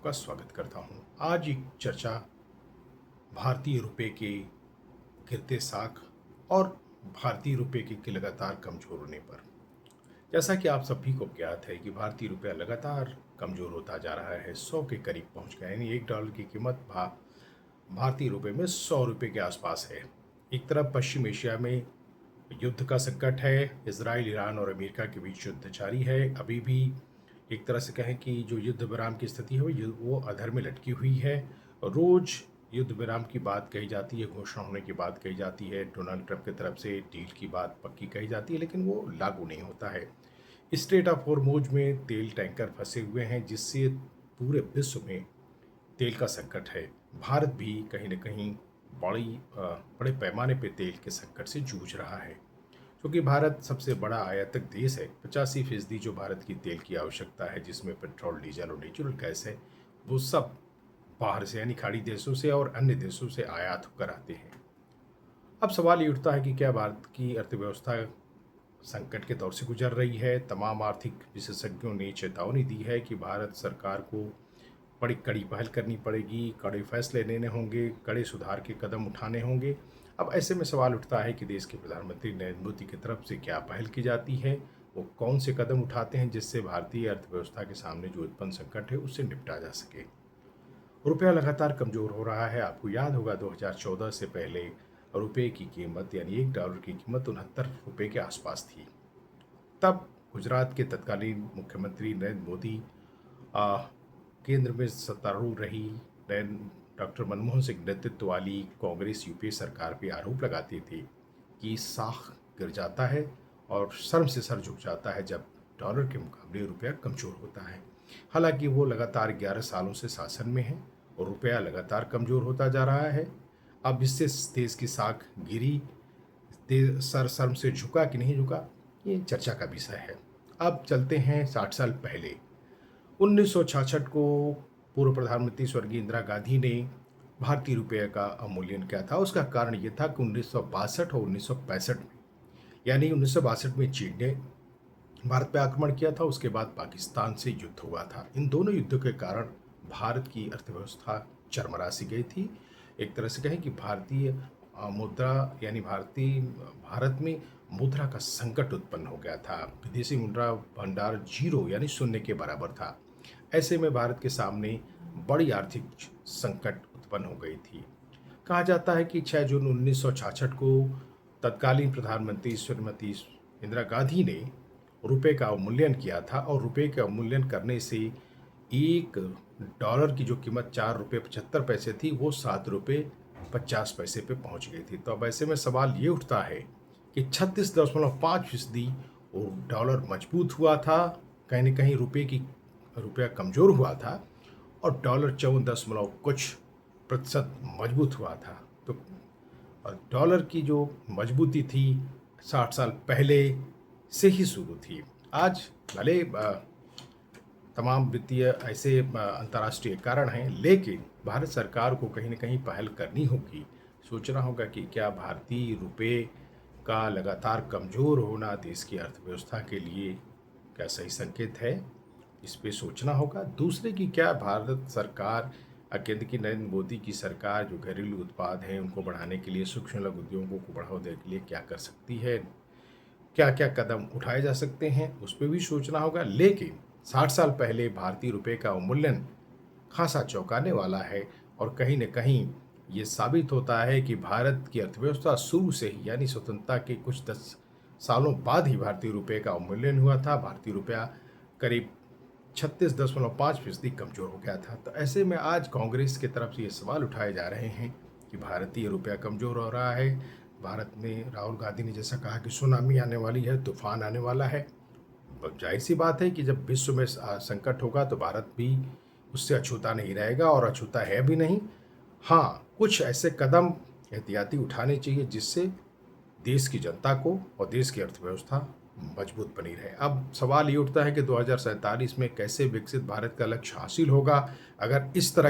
आपका स्वागत करता हूं। आज एक चर्चा भारतीय रुपए के गिरते साख और भारतीय रुपए के लगातार कमजोर होने पर। जैसा कि आप सभी को ज्ञात है कि भारतीय रुपया लगातार कमजोर होता जा रहा है, 100 के करीब पहुंच गया, यानी $1 की कीमत भारतीय रुपए में 100 रुपए के आसपास है। एक तरफ पश्चिम एशिया में युद्ध का संकट है, इजराइल, ईरान और अमेरिका के बीच युद्ध जारी है। अभी भी एक तरह से कहें कि जो युद्ध विराम की स्थिति है वो अधर में लटकी हुई है। रोज युद्ध विराम की बात कही जाती है, घोषणा होने की बात कही जाती है, डोनाल्ड ट्रंप की तरफ से डील की बात पक्की कही जाती है, लेकिन वो लागू नहीं होता है। स्ट्रेट ऑफ हॉर्मुज में तेल टैंकर फंसे हुए हैं, जिससे पूरे विश्व में तेल का संकट है। भारत भी कहीं न कहीं बड़े पैमाने पे तेल के संकट से जूझ रहा है। क्योंकि भारत सबसे बड़ा आयातक देश है, 85% जो भारत की तेल की आवश्यकता है, जिसमें पेट्रोल, डीजल और नेचुरल गैस है, वो सब बाहर से यानी खाड़ी देशों से और अन्य देशों से आयात होकर आते हैं। अब सवाल ये उठता है कि क्या भारत की अर्थव्यवस्था संकट के दौर से गुजर रही है। तमाम आर्थिक विशेषज्ञों ने चेतावनी दी है कि भारत सरकार को बड़ी कड़ी पहल करनी पड़ेगी, कड़े फैसले लेने होंगे, कड़े सुधार के कदम उठाने होंगे। अब ऐसे में सवाल उठता है कि देश के प्रधानमंत्री नरेंद्र मोदी की तरफ से क्या पहल की जाती है, वो कौन से कदम उठाते हैं जिससे भारतीय अर्थव्यवस्था के सामने जो उत्पन्न संकट है उससे निपटा जा सके। रुपया लगातार कमज़ोर हो रहा है। आपको याद होगा 2014 से पहले रुपये की कीमत यानी $1 की कीमत 69 रुपये के आसपास थी। तब गुजरात के तत्कालीन मुख्यमंत्री नरेंद्र मोदी केंद्र में सत्तारूढ़ रही डॉक्टर मनमोहन सिंह नेतृत्व वाली कांग्रेस यूपीए सरकार पे आरोप लगाते थे कि साख गिर जाता है और शर्म से सर झुक जाता है जब डॉलर के मुकाबले रुपया कमज़ोर होता है। हालांकि वो लगातार 11 सालों से शासन में है और रुपया लगातार कमज़ोर होता जा रहा है। अब इससे देश की साख गिरी, सर शर्म से झुका कि नहीं झुका, ये चर्चा का विषय है। अब चलते हैं 60 साल पहले। 1966 को पूर्व प्रधानमंत्री स्वर्गीय इंदिरा गांधी ने भारतीय रुपये का अवमूल्यन किया था। उसका कारण ये था कि 1962 और 1965 में, यानी 1962 में चीन ने भारत पर आक्रमण किया था, उसके बाद पाकिस्तान से युद्ध हुआ था। इन दोनों युद्धों के कारण भारत की अर्थव्यवस्था चरमरा सी गई थी। एक तरह से कहें कि भारतीय मुद्रा यानी भारत में मुद्रा का संकट उत्पन्न हो गया था। विदेशी मुद्रा भंडार जीरो यानी शून्य के बराबर था। ऐसे में भारत के सामने बड़ी आर्थिक संकट उत्पन्न हो गई थी। कहा जाता है कि 6 जून 1966 को तत्कालीन प्रधानमंत्री श्रीमती इंदिरा गांधी ने रुपये का अवमूल्यन किया था और रुपये के अवमूल्यन करने से $1 की जो कीमत ₹4.75 थी वो ₹7.50 पे पहुंच गई थी। तो अब ऐसे में सवाल ये उठता है कि 36.5% वो डॉलर मजबूत हुआ था, कहीं न कहीं रुपया कमज़ोर हुआ था और डॉलर 54 कुछ प्रतिशत मजबूत हुआ था। तो डॉलर की जो मजबूती थी 60 साल पहले से ही शुरू थी। आज भले तमाम वित्तीय ऐसे अंतर्राष्ट्रीय कारण हैं, लेकिन भारत सरकार को कहीं न कहीं पहल करनी होगी। सोचना होगा कि क्या भारतीय रुपये का लगातार कमज़ोर होना देश की अर्थव्यवस्था के लिए क्या सही संकेत है, इस पे सोचना होगा। दूसरे की क्या भारत सरकार केंद्र की नरेंद्र मोदी की सरकार जो घरेलू उत्पाद हैं उनको बढ़ाने के लिए, सूक्ष्म लघु उद्योगों को बढ़ावा देने के लिए क्या कर सकती है, क्या क्या कदम उठाए जा सकते हैं, उस पर भी सोचना होगा। लेकिन 60 साल पहले भारतीय रुपये का अवमूल्यन खासा चौंकाने वाला है और कहीं न कहीं ये साबित होता है कि भारत की अर्थव्यवस्था शुरू से ही यानी स्वतंत्रता के कुछ 10 सालों बाद ही भारतीय रुपये का अवमूल्यन हुआ था। भारतीय रुपया करीब 36.5% कमज़ोर हो गया था। तो ऐसे में आज कांग्रेस की तरफ से ये सवाल उठाए जा रहे हैं कि भारतीय रुपया कमज़ोर हो रहा है। भारत में राहुल गांधी ने जैसा कहा कि सुनामी आने वाली है, तूफान आने वाला है। जाहिर सी बात है कि जब विश्व में संकट होगा तो भारत भी उससे अछूता नहीं रहेगा और अछूता है भी नहीं। हाँ, कुछ ऐसे कदम एहतियाती उठाने चाहिए जिससे देश की जनता को और देश की अर्थव्यवस्था मजबूत बनी रहे। अब सवाल ये उठता है कि 2047 में कैसे विकसित भारत का लक्ष्य हासिल होगा अगर इस तरह